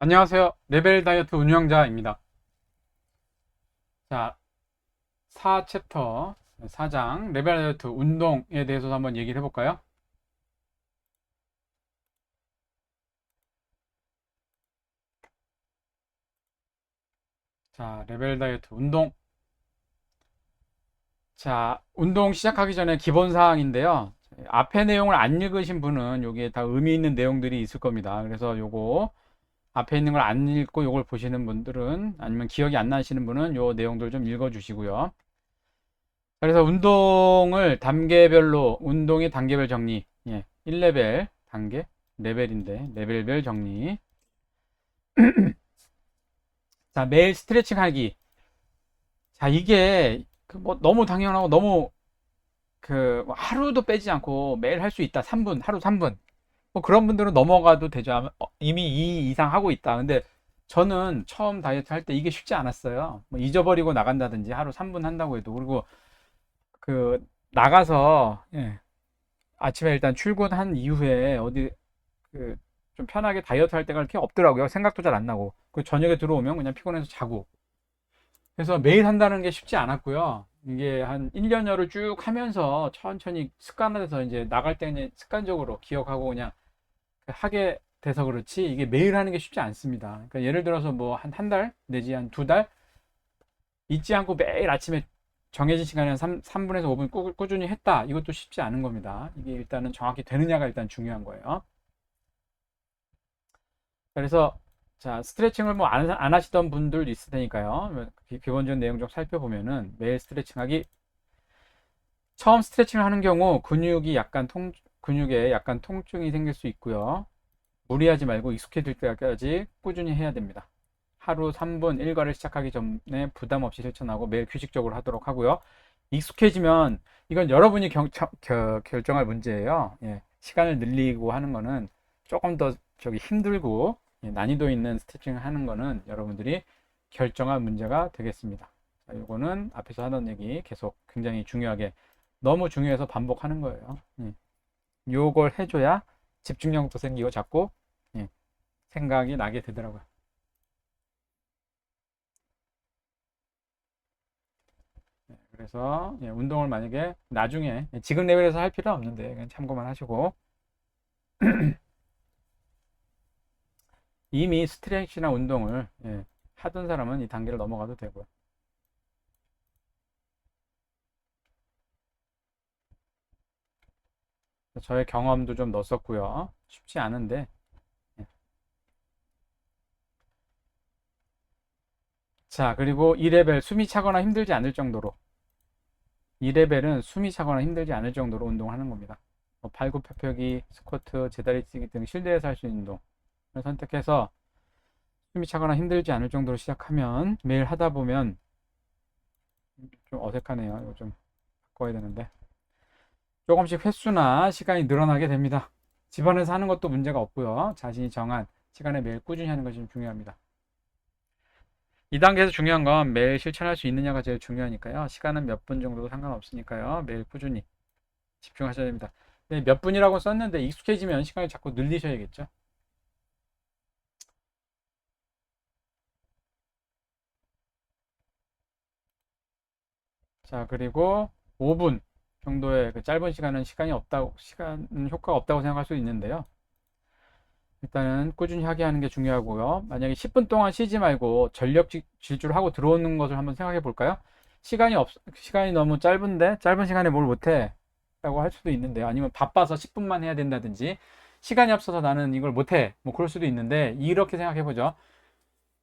안녕하세요. 레벨 다이어트 운영자입니다. 자, 4챕터, 4장, 레벨 다이어트 운동에 대해서 한번 얘기를 해볼까요? 자, 레벨 다이어트 운동. 자, 운동 시작하기 전에 기본 사항인데요. 앞에 내용을 안 읽으신 분은 여기에 다 의미 있는 내용들이 있을 겁니다. 그래서 요거 앞에 있는 걸 안 읽고 요걸 보시는 분들은 아니면 기억이 안 나시는 분은 요 내용들 좀 읽어 주시고요. 그래서 운동을 단계별로 운동의 단계별 정리. 예. 1레벨 단계 레벨인데 레벨별 정리. 자, 매일 스트레칭 하기. 자, 이게 그뭐 너무 당연하고 너무 그뭐 하루도 빼지 않고 매일 할 수 있다. 3분, 하루 3분. 뭐 그런 분들은 넘어가도 되죠. 이미 2 이상 하고 있다. 근데 저는 처음 다이어트 할 때 이게 쉽지 않았어요. 뭐 잊어버리고 나간다든지 하루 3분 한다고 해도. 그리고 그 나가서 예, 아침에 일단 출근한 이후에 어디 그 좀 편하게 다이어트 할 때가 이렇게 없더라고요. 생각도 잘 안 나고. 그 저녁에 들어오면 그냥 피곤해서 자고. 그래서 매일 한다는 게 쉽지 않았고요. 이게 한 1년여를 쭉 하면서 천천히 습관화돼서 이제 나갈 때는 습관적으로 기억하고 그냥 하게 돼서 그렇지 이게 매일 하는 게 쉽지 않습니다. 그러니까 예를 들어서 뭐 한 달 내지 한 2달 잊지 않고 매일 아침에 정해진 시간에 한 3분에서 5분 꾸준히 했다. 이것도 쉽지 않은 겁니다. 이게 일단은 정확히 되느냐가 일단 중요한 거예요. 그래서 자 스트레칭을 뭐 안 하시던 분들도 있을 테니까요. 기본적인 내용 좀 살펴보면은 매일 스트레칭하기. 처음 스트레칭을 하는 경우 근육에 약간 통증이 생길 수 있고요. 무리하지 말고 익숙해질 때까지 꾸준히 해야 됩니다. 하루 3분 일과를 시작하기 전에 부담 없이 실천하고 매일 규칙적으로 하도록 하고요. 익숙해지면 이건 여러분이 결정할 문제예요. 예, 시간을 늘리고 하는 거는 조금 더 힘들고 예, 난이도 있는 스트레칭을 하는 거는 여러분들이 결정할 문제가 되겠습니다. 자, 이거는 앞에서 하던 얘기 계속 굉장히 중요하게 너무 중요해서 반복하는 거예요. 예, 요걸 해줘야 집중력도 생기고 자꾸 예, 생각이 나게 되더라고요. 그래서 예, 운동을 만약에 나중에 지금 레벨에서 할 필요는 없는데 그냥 참고만 하시고 이미 스트레칭이나 운동을 예, 하던 사람은 이 단계를 넘어가도 되고요. 저의 경험도 좀 넣었었고요. 쉽지 않은데 예. 자 그리고 2레벨 숨이 차거나 힘들지 않을 정도로 2레벨은 숨이 차거나 힘들지 않을 정도로 운동하는 겁니다. 뭐 팔굽혀펴기, 스쿼트, 제다리 뛰기 등 실내에서 할 수 있는 운동을 선택해서 숨이 차거나 힘들지 않을 정도로 시작하면 매일 하다 보면 좀 어색하네요. 이거 좀 바꿔야 되는데 조금씩 횟수나 시간이 늘어나게 됩니다. 집안에서 하는 것도 문제가 없고요. 자신이 정한 시간에 매일 꾸준히 하는 것이 좀 중요합니다. 이 단계에서 중요한 건 매일 실천할 수 있느냐가 제일 중요하니까요. 시간은 몇 분 정도도 상관없으니까요. 매일 꾸준히 집중하셔야 됩니다. 몇 분이라고 썼는데 익숙해지면 시간을 자꾸 늘리셔야겠죠. 자, 그리고 5분 정도의 그 짧은 시간 효과가 없다고 생각할 수 있는데요. 일단은 꾸준히 하게 하는 게 중요하고요. 만약에 10분 동안 쉬지 말고 전력 질주를 하고 들어오는 것을 한번 생각해 볼까요? 시간이 너무 짧은데 짧은 시간에 뭘 못해 라고 할 수도 있는데요. 아니면 바빠서 10분만 해야 된다든지 시간이 없어서 나는 이걸 못해 뭐 그럴 수도 있는데 이렇게 생각해 보죠.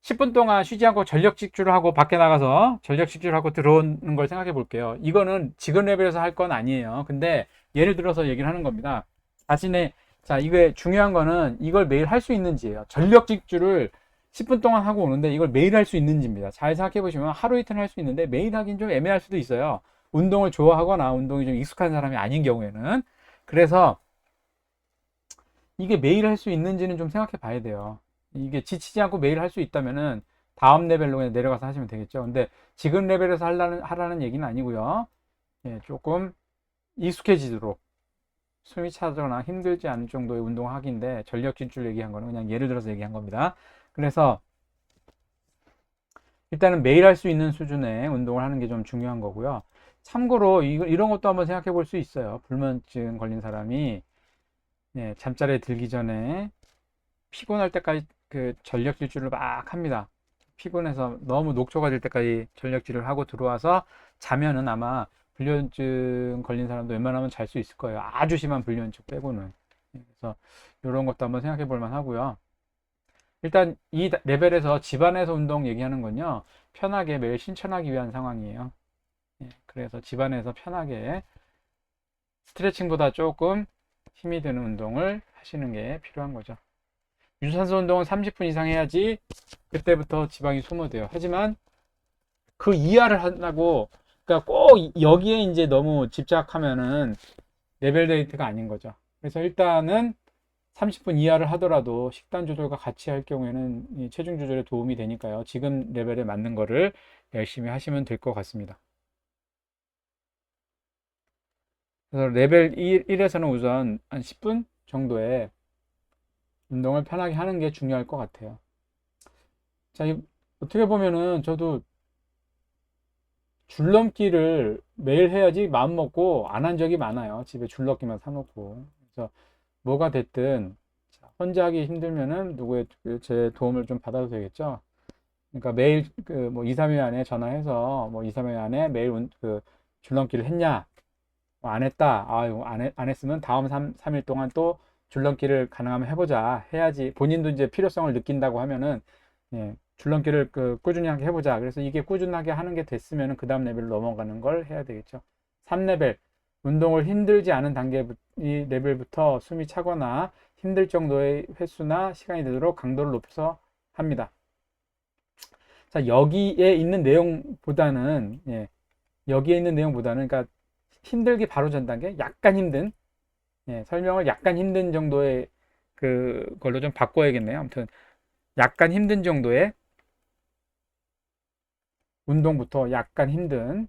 10분 동안 쉬지 않고 전력 질주를 하고 밖에 나가서 전력 질주를 하고 들어오는 걸 생각해 볼게요. 이거는 지금 레벨에서 할 건 아니에요. 근데 예를 들어서 얘기를 하는 겁니다. 자신의 자, 이게 중요한 거는 이걸 매일 할 수 있는지예요. 전력 질주를 10분 동안 하고 오는데 이걸 매일 할 수 있는지입니다. 잘 생각해 보시면 하루 이틀 할 수 있는데 매일 하긴 좀 애매할 수도 있어요. 운동을 좋아하거나 운동이 좀 익숙한 사람이 아닌 경우에는. 그래서 이게 매일 할 수 있는지는 좀 생각해 봐야 돼요. 이게 지치지 않고 매일 할 수 있다면은 다음 레벨로 그냥 내려가서 하시면 되겠죠. 근데 지금 레벨에서 하라는 얘기는 아니고요. 예, 조금 익숙해지도록 숨이 차거나 힘들지 않을 정도의 운동하기인데 전력 질주 얘기한 거는 그냥 예를 들어서 얘기한 겁니다. 그래서 일단은 매일 할 수 있는 수준의 운동을 하는 게 좀 중요한 거고요. 참고로 이런 것도 한번 생각해 볼 수 있어요. 불면증 걸린 사람이 잠자리에 들기 전에 피곤할 때까지 그 전력 질주를 막 합니다. 피곤해서 너무 녹초가 될 때까지 전력 질을 하고 들어와서 자면은 아마 불면증 걸린 사람도 웬만하면 잘 수 있을 거예요. 아주 심한 불면증 빼고는. 그래서 이런 것도 한번 생각해 볼 만 하고요. 일단 이 레벨에서 집안에서 운동 얘기하는 건요, 편하게 매일 실천하기 위한 상황이에요. 그래서 집안에서 편하게 스트레칭보다 조금 힘이 드는 운동을 하시는 게 필요한 거죠. 유산소 운동은 30분 이상 해야지 그때부터 지방이 소모돼요. 하지만 그 이하를 한다고, 그러니까 꼭 여기에 이제 너무 집착하면은 레벨 데이트가 아닌 거죠. 그래서 일단은 30분 이하를 하더라도 식단 조절과 같이 할 경우에는 이 체중 조절에 도움이 되니까요. 지금 레벨에 맞는 거를 열심히 하시면 될 것 같습니다. 그래서 레벨 1에서는 우선 한 10분 정도의 운동을 편하게 하는 게 중요할 것 같아요. 자, 어떻게 보면은 저도 줄넘기를 매일 해야지 마음 먹고 안 한 적이 많아요. 집에 줄넘기만 사놓고. 그래서 뭐가 됐든 혼자 하기 힘들면은 누구의 제 도움을 좀 받아도 되겠죠. 그러니까 매일 그 뭐 2, 3일 안에 전화해서 뭐 2, 3일 안에 매일 그 줄넘기를 했냐? 안 했다. 아유, 안 했으면 다음 3일 동안 또 줄넘기를 가능하면 해보자. 해야지. 본인도 이제 필요성을 느낀다고 하면은, 줄넘기를 꾸준히 하게 해보자. 그래서 이게 꾸준하게 하는 게 됐으면 그 다음 레벨로 넘어가는 걸 해야 되겠죠. 3레벨. 운동을 힘들지 않은 단계, 이 레벨부터 숨이 차거나 힘들 정도의 횟수나 시간이 되도록 강도를 높여서 합니다. 자, 여기에 있는 내용보다는, 그러니까 힘들기 바로 전 단계, 약간 힘든, 설명을 약간 힘든 정도의 그걸로 좀 바꿔야겠네요. 아무튼 약간 힘든 정도의 운동부터 약간 힘든,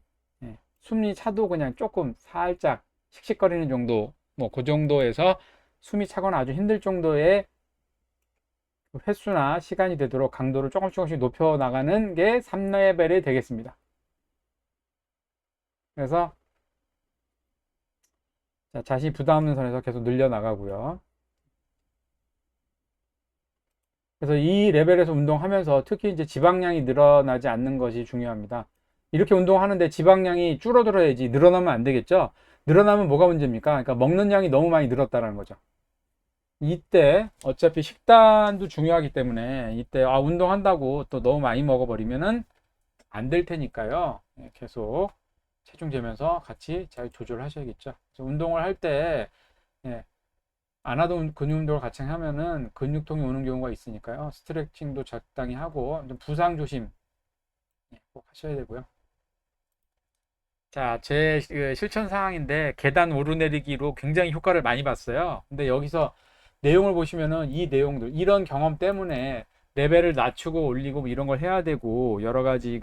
숨이 차도 그냥 조금 살짝 씩씩거리는 정도, 뭐 그 정도에서 숨이 차거나 아주 힘들 정도의 횟수나 시간이 되도록 강도를 조금씩 높여 나가는 게 3레벨이 되겠습니다. 그래서 자신이 부담 없는 선에서 계속 늘려 나가고요. 그래서 이 레벨에서 운동하면서 특히 이제 지방량이 늘어나지 않는 것이 중요합니다. 이렇게 운동하는데 지방량이 줄어들어야지 늘어나면 안 되겠죠? 늘어나면 뭐가 문제입니까? 그러니까 먹는 양이 너무 많이 늘었다는 거죠. 이때 어차피 식단도 중요하기 때문에 이때 운동한다고 또 너무 많이 먹어버리면은 안 될 테니까요. 계속 체중 재면서 같이 잘 조절하셔야겠죠. 그래서 운동을 할때 안 하던 근육 운동을 같이 하면은 근육통이 오는 경우가 있으니까요. 스트레칭도 적당히 하고 좀 부상 조심 꼭 하셔야 되고요. 자, 제 실천 사항인데 계단 오르내리기로 굉장히 효과를 많이 봤어요. 근데 여기서 내용을 보시면은 이 내용들, 이런 경험 때문에 레벨을 낮추고 올리고 뭐 이런 걸 해야 되고 여러 가지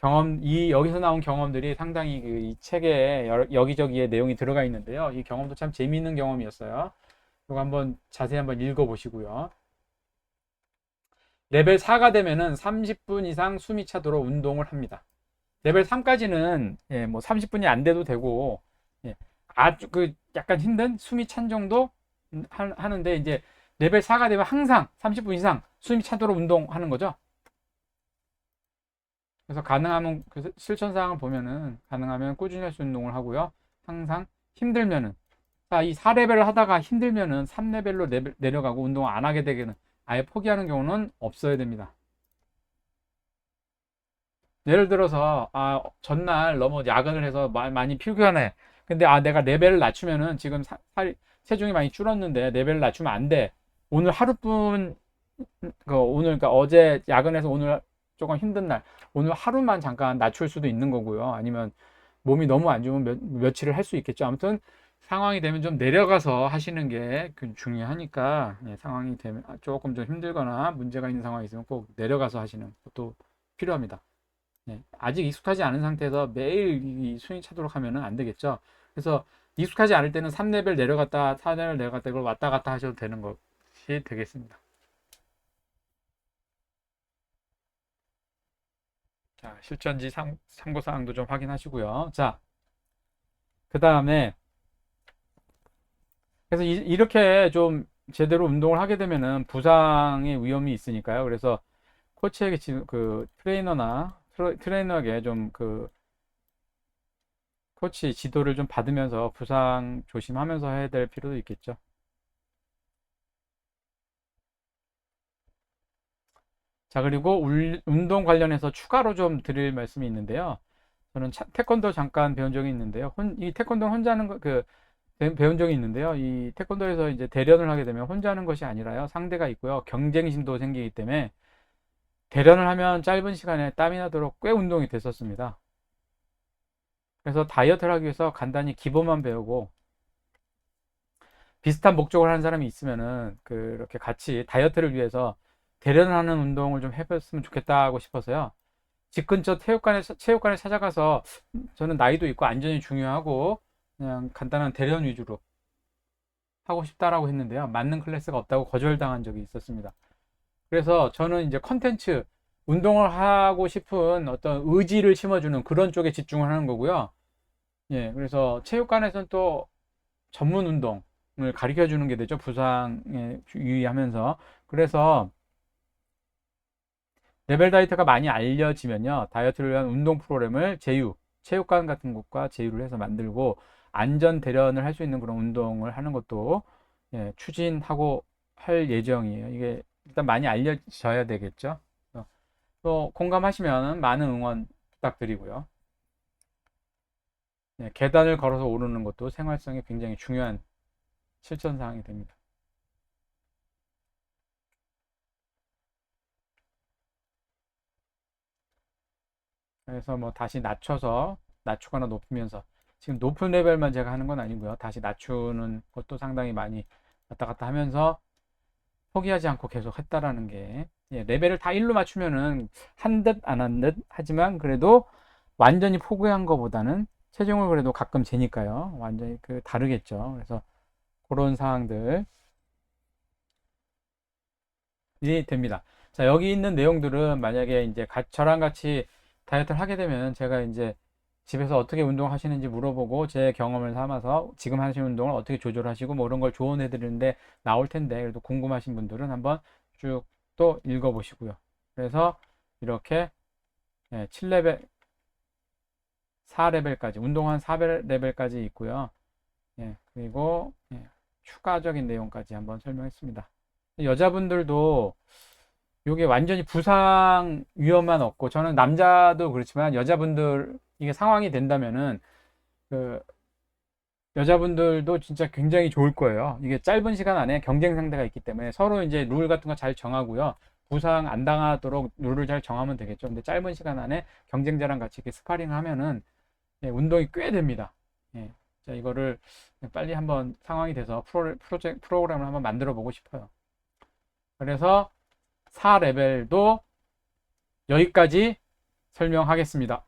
여기서 나온 경험들이 상당히 이 책에 여기저기에 내용이 들어가 있는데요. 이 경험도 참 재미있는 경험이었어요. 이거 한번 자세히 한번 읽어보시고요. 레벨 4가 되면은 30분 이상 숨이 차도록 운동을 합니다. 레벨 3까지는 뭐 30분이 안 돼도 되고 아주 약간 힘든 숨이 찬 정도 하는데 이제 레벨 4가 되면 항상 30분 이상 숨이 차도록 운동하는 거죠. 그래서 가능하면 실천 사항을 보면은 가능하면 꾸준히 할 수 있는 운동을 하고요. 항상 힘들면은 이 4레벨을 하다가 힘들면은 3레벨로 내려가고 운동을 안 하게 되기는 아예 포기하는 경우는 없어야 됩니다. 예를 들어서 전날 너무 야근을 해서 많이 피곤해. 근데 내가 레벨을 낮추면은 지금 체중이 많이 줄었는데 레벨을 낮추면 안 돼. 오늘 하루뿐 그러니까 어제 야근해서 오늘 조금 힘든 날 오늘 하루만 잠깐 낮출 수도 있는 거고요. 아니면 몸이 너무 안 좋으면 며칠을 할 수 있겠죠. 아무튼 상황이 되면 좀 내려가서 하시는 게 중요하니까 상황이 되면 조금 좀 힘들거나 문제가 있는 상황이 있으면 꼭 내려가서 하시는 것도 필요합니다. 아직 익숙하지 않은 상태에서 매일 이 스윙 차도록 하면 안 되겠죠. 그래서 익숙하지 않을 때는 3레벨 내려갔다 4레벨 내려갔다 이걸 왔다 갔다 하셔도 되는 것이 되겠습니다. 자, 실전지 참고사항도 좀 확인하시고요. 자, 그 다음에 그래서 이렇게 좀 제대로 운동을 하게 되면은 부상의 위험이 있으니까요. 그래서 코치에게 지금 그 트레이너에게 좀 그 코치 지도를 좀 받으면서 부상 조심하면서 해야 될 필요도 있겠죠. 자, 그리고 운동 관련해서 추가로 좀 드릴 말씀이 있는데요. 저는 태권도 잠깐 배운 적이 있는데요. 이 태권도 혼자 하는 배운 적이 있는데요. 이 태권도에서 이제 대련을 하게 되면 혼자 하는 것이 아니라요. 상대가 있고요. 경쟁심도 생기기 때문에 대련을 하면 짧은 시간에 땀이 나도록 꽤 운동이 됐었습니다. 그래서 다이어트를 하기 위해서 간단히 기본만 배우고 비슷한 목적을 하는 사람이 있으면은 그렇게 같이 다이어트를 위해서 대련하는 운동을 좀 해봤으면 좋겠다고 싶어서요. 집 근처 체육관에 찾아가서 저는 나이도 있고 안전이 중요하고 그냥 간단한 대련 위주로 하고 싶다라고 했는데요. 맞는 클래스가 없다고 거절당한 적이 있었습니다. 그래서 저는 이제 컨텐츠, 운동을 하고 싶은 어떤 의지를 심어주는 그런 쪽에 집중을 하는 거고요. 예, 그래서 체육관에서는 또 전문 운동을 가르쳐 주는 게 되죠. 부상에 유의하면서. 그래서 레벨 다이어트가 많이 알려지면요. 다이어트를 위한 운동 프로그램을 체육관 같은 곳과 제휴를 해서 만들고 안전 대련을 할 수 있는 그런 운동을 하는 것도 예, 추진하고 할 예정이에요. 이게 일단 많이 알려져야 되겠죠. 또 공감하시면 많은 응원 부탁드리고요. 예, 계단을 걸어서 오르는 것도 생활성에 굉장히 중요한 실천 사항이 됩니다. 그래서 뭐 다시 낮추거나 높이면서 지금 높은 레벨만 제가 하는 건 아니고요. 다시 낮추는 것도 상당히 많이 왔다 갔다 하면서 포기하지 않고 계속 했다라는 게 예, 레벨을 다 1로 맞추면은 한 듯 안 한 듯 하지만 그래도 완전히 포기한 것보다는 체중을 그래도 가끔 재니까요. 완전히 그 다르겠죠. 그래서 그런 상황들이 됩니다. 자, 여기 있는 내용들은 만약에 이제 저랑 같이 다이어트를 하게 되면 제가 이제 집에서 어떻게 운동하시는지 물어보고 제 경험을 삼아서 지금 하시는 운동을 어떻게 조절하시고 뭐 이런 걸 조언해 드리는데 나올 텐데 그래도 궁금하신 분들은 한번 쭉 또 읽어 보시고요. 그래서 이렇게 7레벨, 4레벨까지 운동한 4레벨까지 있고요. 그리고 추가적인 내용까지 한번 설명했습니다. 여자분들도 이게 완전히 부상 위험만 없고 저는 남자도 그렇지만 여자분들 이게 상황이 된다면은 그 여자분들도 진짜 굉장히 좋을 거예요. 이게 짧은 시간 안에 경쟁 상대가 있기 때문에 서로 이제 룰 같은 거 잘 정하고요. 부상 안 당하도록 룰을 잘 정하면 되겠죠. 근데 짧은 시간 안에 경쟁자랑 같이 이렇게 스파링 하면은 운동이 꽤 됩니다. 예. 자, 이거를 빨리 한번 상황이 돼서 프로그램을 한번 만들어 보고 싶어요. 그래서 4레벨도 여기까지 설명하겠습니다.